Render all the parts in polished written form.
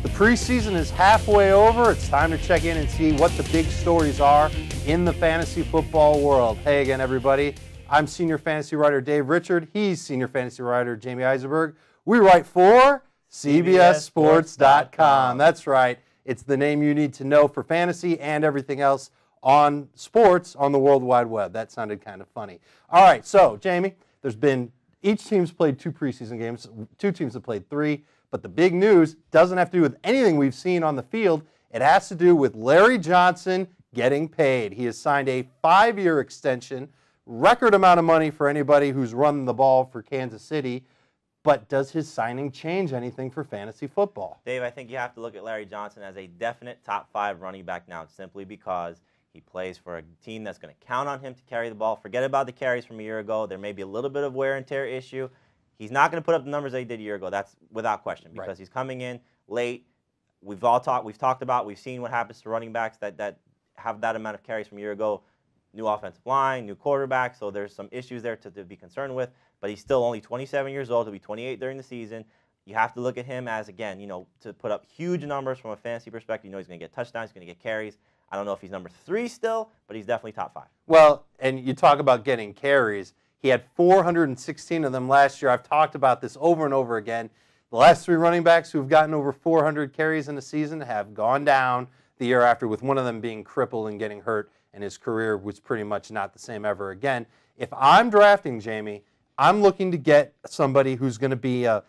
The preseason is halfway over. It's time to check in and see what the big stories are in the fantasy football world. Hey again, everybody. I'm senior fantasy writer Dave Richard. He's senior fantasy writer Jamey Eisenberg. We write for CBSSports.com. That's right. It's the name you need to know for fantasy and everything else on sports on the World Wide Web. That sounded kind of funny. All right, so Jamey, each team's played 2 preseason games. 2 teams have played 3. But the big news doesn't have to do with anything we've seen on the field. It has to do with Larry Johnson getting paid. He has signed a 5-year extension, record amount of money for anybody who's run the ball for Kansas City. But does his signing change anything for fantasy football? Dave, I think you have to look at Larry Johnson as a definite top 5 running back now, simply because he plays for a team that's going to count on him to carry the ball. Forget about the carries from a year ago. There may be a little bit of wear and tear issue. He's not going to put up the numbers that he did a year ago. That's without question, because he's coming in late. We've seen what happens to running backs that have that amount of carries from a year ago. New offensive line, new quarterback, so there's some issues there to be concerned with. But he's still only 27 years old. He'll be 28 during the season. You have to look at him as, again, to put up huge numbers from a fantasy perspective. He's going to get touchdowns, he's going to get carries. I don't know if he's number 3 still, but he's definitely top 5. Well, and you talk about getting carries. He had 416 of them last year. I've talked about this over and over again. The last 3 running backs who have gotten over 400 carries in a season have gone down the year after, with one of them being crippled and getting hurt, and his career was pretty much not the same ever again. If I'm drafting, Jamey, I'm looking to get somebody who's going to be a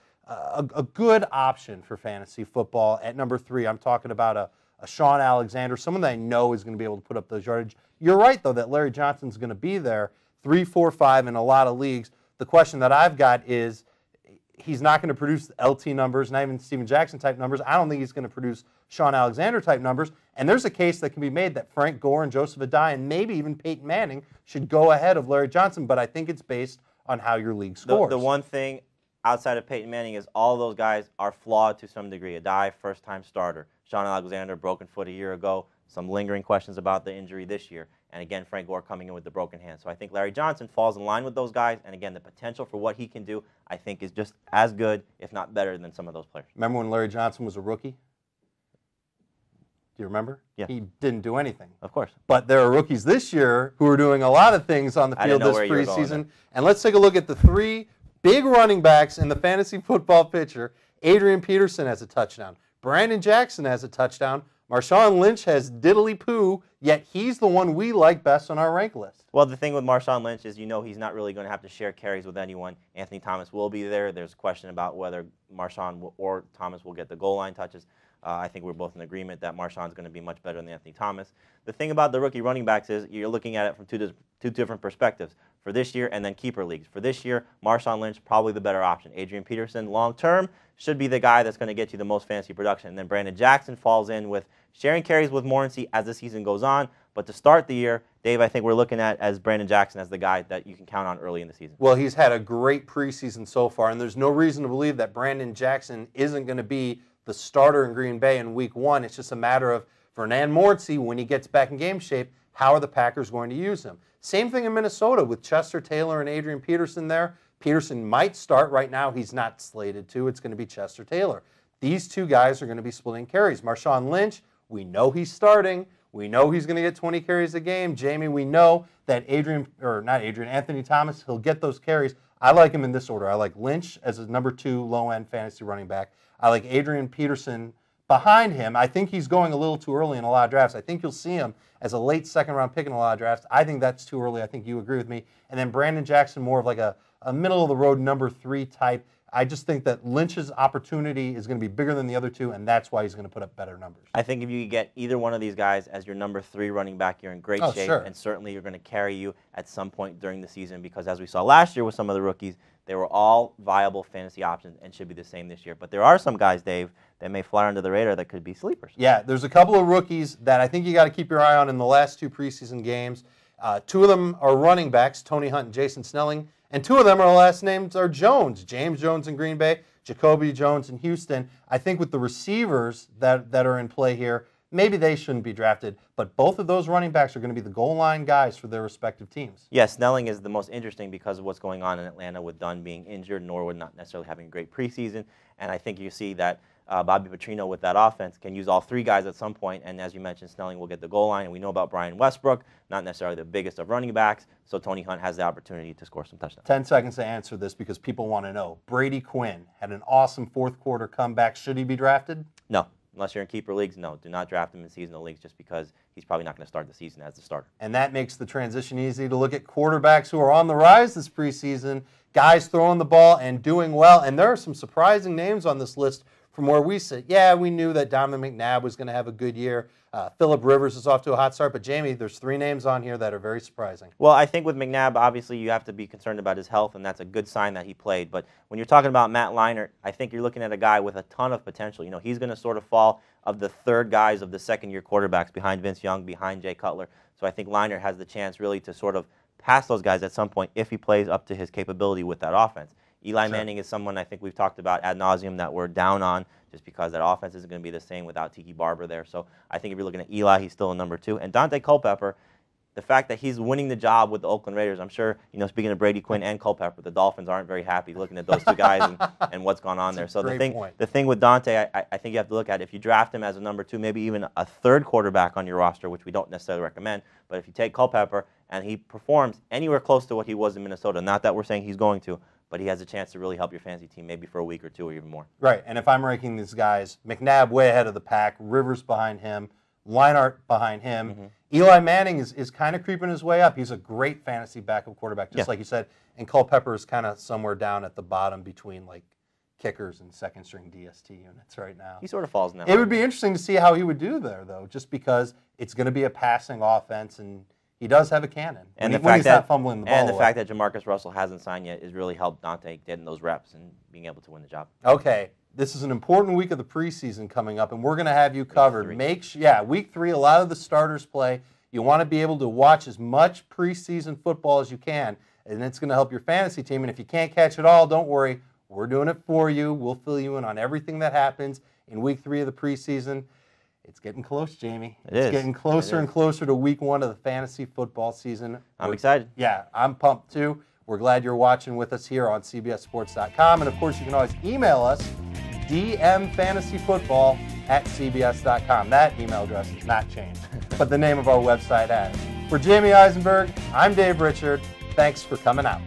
good option for fantasy football at number 3. I'm talking about a Shaun Alexander, someone that I know is going to be able to put up those yardage. You're right, though, that Larry Johnson's going to be there 3, 4, 5 in a lot of leagues. The question that I've got is, he's not going to produce LT numbers, not even Steven Jackson type numbers. I don't think he's going to produce Shaun Alexander type numbers. And there's a case that can be made that Frank Gore and Joseph Addai and maybe even Peyton Manning should go ahead of Larry Johnson. But I think it's based on how your league scores. The one thing outside of Peyton Manning is all those guys are flawed to some degree. Addai, first-time starter. Shaun Alexander, broken foot a year ago. Some lingering questions about the injury this year. And again, Frank Gore coming in with the broken hand. So I think Larry Johnson falls in line with those guys. And again, the potential for what he can do, I think, is just as good, if not better, than some of those players. Remember when Larry Johnson was a rookie? Do you remember? Yeah. He didn't do anything. Of course. But there are rookies this year who are doing a lot of things on the field this preseason. And let's take a look at the 3 big running backs in the fantasy football picture. Adrian Peterson has a touchdown. Brandon Jackson has a touchdown. Marshawn Lynch has diddly-poo, yet he's the one we like best on our rank list. Well, the thing with Marshawn Lynch is he's not really going to have to share carries with anyone. Anthony Thomas will be there. There's a question about whether Marshawn or Thomas will get the goal line touches. I think we're both in agreement that Marshawn's going to be much better than Anthony Thomas. The thing about the rookie running backs is you're looking at it from two different perspectives. For this year and then keeper leagues. For this year, Marshawn Lynch, probably the better option. Adrian Peterson, long-term, should be the guy that's going to get you the most fantasy production. And then Brandon Jackson falls in with sharing carries with Morency as the season goes on. But to start the year, Dave, I think we're looking at as Brandon Jackson as the guy that you can count on early in the season. Well, he's had a great preseason so far, and there's no reason to believe that Brandon Jackson isn't going to be the starter in Green Bay in Week 1. It's just a matter of Vernon Morency, when he gets back in game shape, how are the Packers going to use him? Same thing in Minnesota with Chester Taylor and Adrian Peterson there. Peterson might start. Right now, he's not slated to. It's going to be Chester Taylor. These 2 guys are going to be splitting carries. Marshawn Lynch, we know he's starting. We know he's going to get 20 carries a game. Jamey, we know that Anthony Thomas, he'll get those carries. I like him in this order. I like Lynch as a number 2 low-end fantasy running back. I like Adrian Peterson behind him. I think he's going a little too early in a lot of drafts. I think you'll see him as a late second-round pick in a lot of drafts. I think that's too early. I think you agree with me. And then Brandon Jackson, more of like a middle-of-the-road number 3 type. I just think that Lynch's opportunity is going to be bigger than the other 2, and that's why he's going to put up better numbers. I think if you get either one of these guys as your number 3 running back, you're in great shape, sure. And certainly you're going to carry you at some point during the season, because as we saw last year with some of the rookies, they were all viable fantasy options and should be the same this year. But there are some guys, Dave, that may fly under the radar that could be sleepers. Yeah, there's a couple of rookies that I think you got to keep your eye on in the last 2 preseason games. 2 of them are running backs, Tony Hunt and Jason Snelling, and 2 of them are last names are Jones. James Jones in Green Bay, Jacoby Jones in Houston. I think with the receivers that are in play here, maybe they shouldn't be drafted, but both of those running backs are going to be the goal line guys for their respective teams. Yeah, Snelling is the most interesting because of what's going on in Atlanta with Dunn being injured, Norwood not necessarily having a great preseason, and I think you see that Bobby Petrino with that offense can use all three guys at some point, and as you mentioned, Snelling will get the goal line, and we know about Brian Westbrook, not necessarily the biggest of running backs, so Tony Hunt has the opportunity to score some touchdowns. 10 seconds to answer this because people want to know. Brady Quinn had an awesome fourth quarter comeback. Should he be drafted? No. Unless you're in keeper leagues, no. Do not draft him in seasonal leagues just because he's probably not going to start the season as the starter. And that makes the transition easy to look at quarterbacks who are on the rise this preseason, guys throwing the ball and doing well. And there are some surprising names on this list from where we sit. Yeah, we knew that Donovan McNabb was going to have a good year. Phillip Rivers is off to a hot start. But, Jamey, there's three names on here that are very surprising. Well, I think with McNabb, obviously, you have to be concerned about his health, and that's a good sign that he played. But when you're talking about Matt Leinart, I think you're looking at a guy with a ton of potential. You know, he's going to sort of fall of the third guys of the second-year quarterbacks behind Vince Young, behind Jay Cutler. So I think Leinart has the chance really to sort of pass those guys at some point if he plays up to his capability with that offense. Eli Manning is someone I think we've talked about ad nauseum that we're down on just because that offense isn't going to be the same without Tiki Barber there. So I think if you're looking at Eli, he's still a number 2. And Dante Culpepper, the fact that he's winning the job with the Oakland Raiders, I'm sure, you know, speaking of Brady Quinn and Culpepper, the Dolphins aren't very happy looking at those two guys and what's gone on there. So the thing with Dante, I think you have to look at, if you draft him as a number 2, maybe even a third quarterback on your roster, which we don't necessarily recommend, but if you take Culpepper and he performs anywhere close to what he was in Minnesota, not that we're saying he's going to, but he has a chance to really help your fantasy team maybe for a week or 2 or even more. Right, and if I'm ranking these guys, McNabb way ahead of the pack, Rivers behind him, Leinart behind him. Mm-hmm. Eli Manning is kind of creeping his way up. He's a great fantasy backup quarterback, just like you said. And Culpepper is kind of somewhere down at the bottom between like kickers and second-string DST units right now. He sort of falls in that. It would be interesting to see how he would do there, though, just because it's going to be a passing offense and he does have a cannon. And when he's not fumbling the ball and the away. fact that Jamarcus Russell hasn't signed yet has really helped Dante getting those reps and being able to win the job. Okay, this is an important week of the preseason coming up, and we're going to have you covered. Week 3, a lot of the starters play. You want to be able to watch as much preseason football as you can, and it's going to help your fantasy team. And if you can't catch it all, don't worry. We're doing it for you. We'll fill you in on everything that happens in week 3 of the preseason. It's getting close, Jamey. It's getting closer and closer to week 1 of the fantasy football season. I'm excited. Yeah, I'm pumped too. We're glad you're watching with us here on CBSSports.com. And, of course, you can always email us, dmfantasyfootball@cbs.com. That email address has not changed, but the name of our website has. For Jamey Eisenberg, I'm Dave Richard. Thanks for coming out.